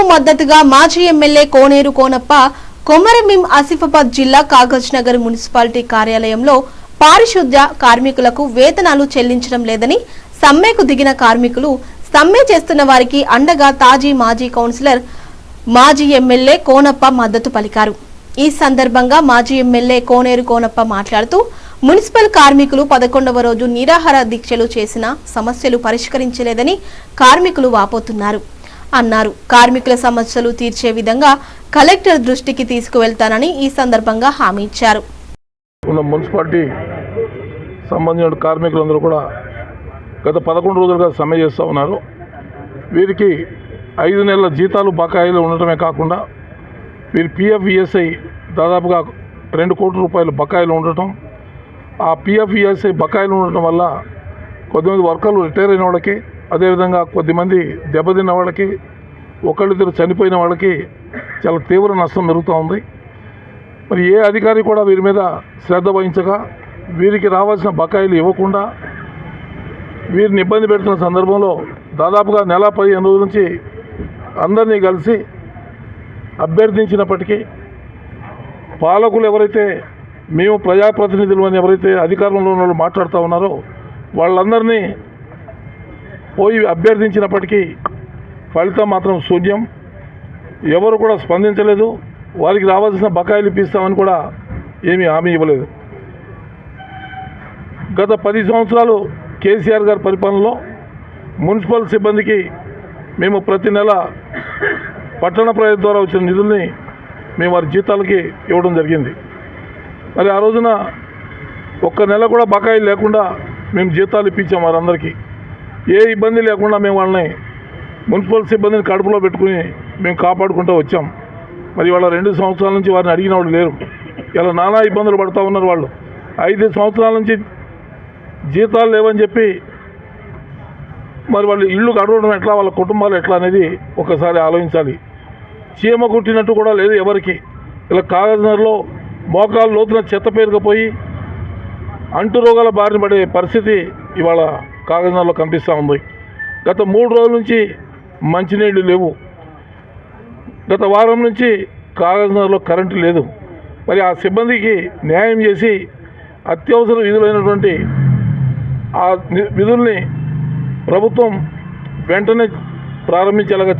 సమ్మెకు మద్దతుగా మాజీ ఎమ్మెల్యే కోనేరు కోనప్ప కొమరంభీం ఆసిఫాబాద్ జిల్లా కాగజ్ నగర్ మున్సిపాలిటీ కార్యాలయంలో పారిశుద్ధ్య కార్మికులకు వేతనాలు చెల్లించడం లేదని సమ్మెకు దిగిన కార్మికులు సమ్మె చేస్తున్న వారికి అండగా మాజీ కౌన్సిలర్ మాజీ ఎమ్మెల్యే కోనప్ప మద్దతు పలికారు। ఈ సందర్భంగా మాజీ ఎమ్మెల్యే కోనేరు కోనప్ప మాట్లాడుతూ మున్సిపల్ కార్మికులు 11వ రోజు నిరాహార దీక్షలు చేసిన సమస్యలు పరిష్కరించలేదని కార్మికులు వాపోతున్నారు అన్నారు। కార్మికుల సమస్యలు తీర్చే విధంగా కలెక్టర్ దృష్టికి తీసుకువెళ్తానని ఈ సందర్భంగా హామీ ఇచ్చారు। మున్సిపాలిటీ సంబంధించిన కార్మికులందరూ కూడా గత 11 రోజులుగా సమ్మె చేస్తూ ఉన్నారు। వీరికి 5 నెలల జీతాలు బకాయిలు ఉండటమే కాకుండా వీరి పిఎఫ్ ఈఎస్ఐ దాదాపుగా 2 కోట్ల రూపాయలు బకాయిలు ఉండటం, ఆ పిఎఫ్ ఈఎస్ఐ బకాయిలు ఉండటం వల్ల కొద్దిమంది వర్కర్లు రిటైర్ అయిన వాళ్ళకి, అదేవిధంగా కొద్దిమంది దెబ్బతిన్న వాళ్ళకి, ఒకళ్ళిద్దరు చనిపోయిన వాళ్ళకి చాలా తీవ్ర నష్టం జరుగుతూ ఉంది। మరి ఏ అధికారి కూడా వీరి మీద శ్రద్ధ వహించగా వీరికి రావాల్సిన బకాయిలు ఇవ్వకుండా వీరిని ఇబ్బంది పెడుతున్న సందర్భంలో దాదాపుగా నెల 15 రోజుల నుంచి అందరినీ కలిసి అభ్యర్థించినప్పటికీ పాలకులు ఎవరైతే మేము ప్రజాప్రతినిధులు అని ఎవరైతే అధికారంలో ఉన్న వాళ్ళు మాట్లాడుతూ ఉన్నారో వాళ్ళందరినీ పోయి అభ్యర్థించినప్పటికీ ఫలితం మాత్రం శూన్యం। ఎవరు కూడా స్పందించలేదు, వారికి రావాల్సిన బకాయిలు ఇప్పిస్తామని కూడా ఏమీ హామీ ఇవ్వలేదు। గత 10 సంవత్సరాలు కేసీఆర్ గారి పరిపాలనలో మున్సిపల్ సిబ్బందికి మేము ప్రతి నెల పట్టణ ప్రజల ద్వారా వచ్చిన నిధుల్ని మేము వారి జీతాలకి ఇవ్వడం జరిగింది। మరి ఆ రోజున ఒక్క నెల కూడా బకాయిలు లేకుండా మేము జీతాలు ఇప్పించాం వారందరికీ, ఏ ఇబ్బంది లేకుండా మేము వాళ్ళని మున్సిపల్ సిబ్బందిని కడుపులో పెట్టుకుని మేము కాపాడుకుంటూ వచ్చాం। మరి వాళ్ళ 2 సంవత్సరాల నుంచి వారిని అడిగిన వాళ్ళు లేరు, ఇలా నానా ఇబ్బందులు పడుతూ ఉన్నారు వాళ్ళు। 5 సంవత్సరాల నుంచి జీతాలు లేవని చెప్పి మరి వాళ్ళు ఇళ్ళు గడవడం ఎట్లా, వాళ్ళ కుటుంబాలు ఎట్లా అనేది ఒకసారి ఆలోచించాలి। చీమ కుట్టినట్టు కూడా లేదు ఎవరికి। ఇలా కాగజ్ నగర్లో మోకాలు లోతున చెత్త పేరుకుపోయి అంటు రోగాల బారిన పడే పరిస్థితి ఇవాళ కాగజ్ నగర్లో కనిపిస్తూ ఉంది। గత 3 రోజుల నుంచి మంచినీళ్ళు లేవు, గత వారం నుంచి కాగజ్ నగర్లో కరెంటు లేదు। మరి ఆ సిబ్బందికి న్యాయం చేసి అత్యవసర విధులైనటువంటి ఆ విధుల్ని ప్రభుత్వం వెంటనే ప్రారంభించేలాగా